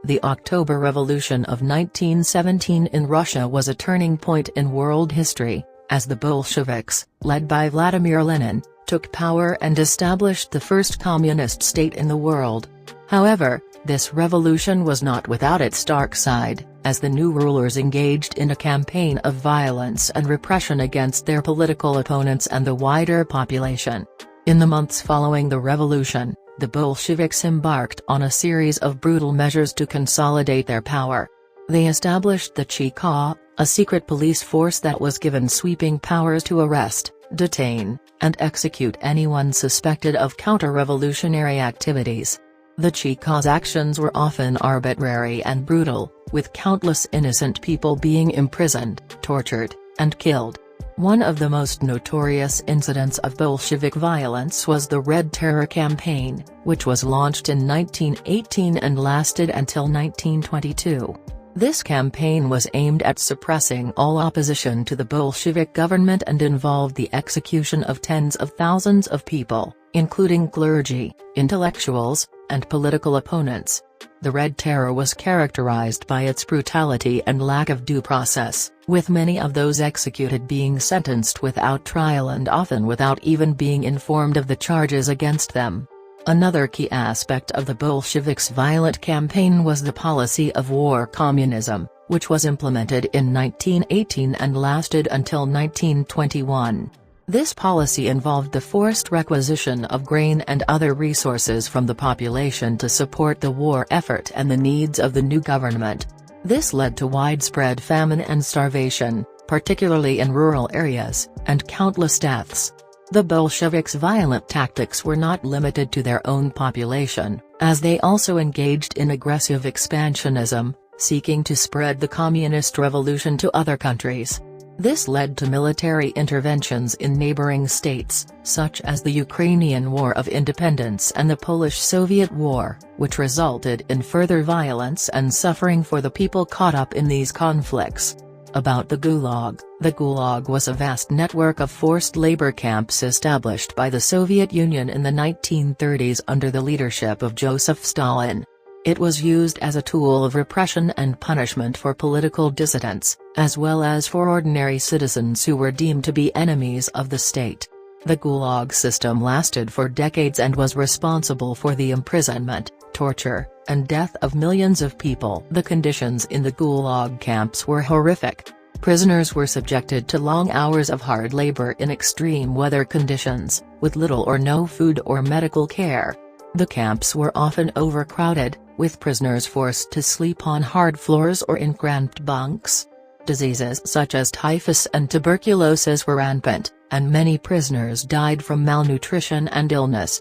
The October Revolution of 1917 in Russia was a turning point in world history, as the Bolsheviks, led by Vladimir Lenin, took power and established the first communist state in the world. However, this revolution was not without its dark side, as the new rulers engaged in a campaign of violence and repression against their political opponents and the wider population. In the months following the revolution, the Bolsheviks embarked on a series of brutal measures to consolidate their power. They established the Cheka, a secret police force that was given sweeping powers to arrest, detain, and execute anyone suspected of counter-revolutionary activities. The Cheka's actions were often arbitrary and brutal, with countless innocent people being imprisoned, tortured, and killed. One of the most notorious incidents of Bolshevik violence was the Red Terror campaign, which was launched in 1918 and lasted until 1922. This campaign was aimed at suppressing all opposition to the Bolshevik government and involved the execution of tens of thousands of people, including clergy, intellectuals, and political opponents. The Red Terror was characterized by its brutality and lack of due process, with many of those executed being sentenced without trial and often without even being informed of the charges against them. Another key aspect of the Bolsheviks' violent campaign was the policy of war communism, which was implemented in 1918 and lasted until 1921. This policy involved the forced requisition of grain and other resources from the population to support the war effort and the needs of the new government. This led to widespread famine and starvation, particularly in rural areas, and countless deaths. The Bolsheviks' violent tactics were not limited to their own population, as they also engaged in aggressive expansionism, seeking to spread the communist revolution to other countries. This led to military interventions in neighboring states, such as the Ukrainian War of Independence and the Polish-Soviet War, which resulted in further violence and suffering for the people caught up in these conflicts. About the Gulag. The Gulag was a vast network of forced labor camps established by the Soviet Union in the 1930s under the leadership of Joseph Stalin. It was used as a tool of repression and punishment for political dissidents, as well as for ordinary citizens who were deemed to be enemies of the state. The Gulag system lasted for decades and was responsible for the imprisonment, torture, and death of millions of people. The conditions in the Gulag camps were horrific. Prisoners were subjected to long hours of hard labor in extreme weather conditions, with little or no food or medical care. The camps were often overcrowded, with prisoners forced to sleep on hard floors or in cramped bunks. Diseases such as typhus and tuberculosis were rampant, and many prisoners died from malnutrition and illness.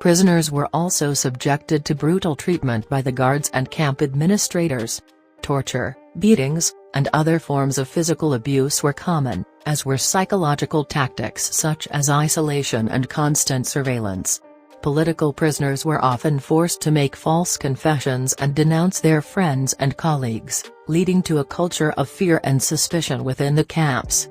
Prisoners were also subjected to brutal treatment by the guards and camp administrators. Torture, beatings, and other forms of physical abuse were common, as were psychological tactics such as isolation and constant surveillance. Political prisoners were often forced to make false confessions and denounce their friends and colleagues, leading to a culture of fear and suspicion within the camps.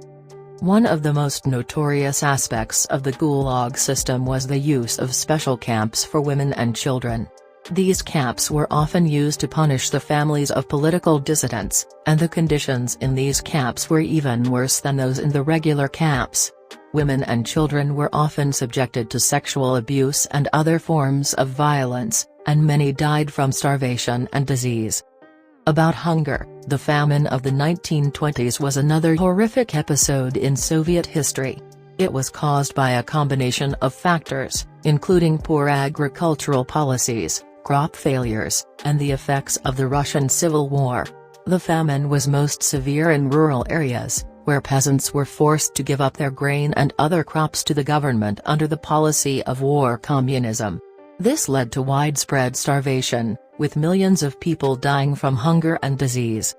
One of the most notorious aspects of the Gulag system was the use of special camps for women and children. These camps were often used to punish the families of political dissidents, and the conditions in these camps were even worse than those in the regular camps. Women and children were often subjected to sexual abuse and other forms of violence, and many died from starvation and disease. About hunger. The famine of the 1920s was another horrific episode in Soviet history. It was caused by a combination of factors, including poor agricultural policies, crop failures, and the effects of the Russian Civil War. The famine was most severe in rural areas, where peasants were forced to give up their grain and other crops to the government under the policy of war communism. This led to widespread starvation, with millions of people dying from hunger and disease.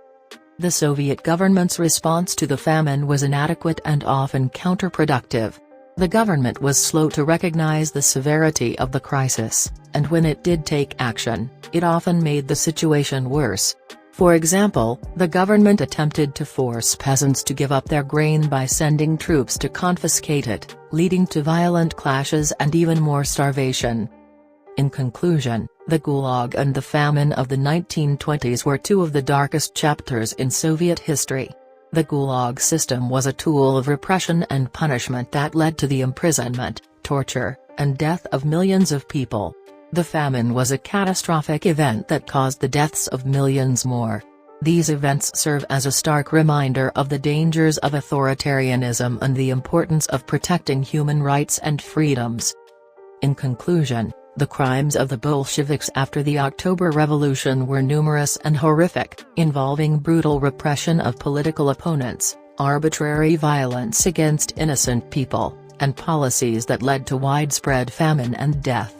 The Soviet government's response to the famine was inadequate and often counterproductive. The government was slow to recognize the severity of the crisis, and when it did take action, it often made the situation worse. For example, the government attempted to force peasants to give up their grain by sending troops to confiscate it, leading to violent clashes and even more starvation. In conclusion, The Gulag and the famine of the 1920s were two of the darkest chapters in Soviet history. The Gulag system was a tool of repression and punishment that led to the imprisonment, torture, and death of millions of people. The famine was a catastrophic event that caused the deaths of millions more. These events serve as a stark reminder of the dangers of authoritarianism and the importance of protecting human rights and freedoms. In conclusion, the crimes of the Bolsheviks after the October Revolution were numerous and horrific, involving brutal repression of political opponents, arbitrary violence against innocent people, and policies that led to widespread famine and death.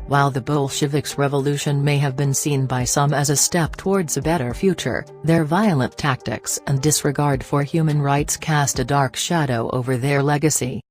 While the Bolsheviks' revolution may have been seen by some as a step towards a better future, their violent tactics and disregard for human rights cast a dark shadow over their legacy.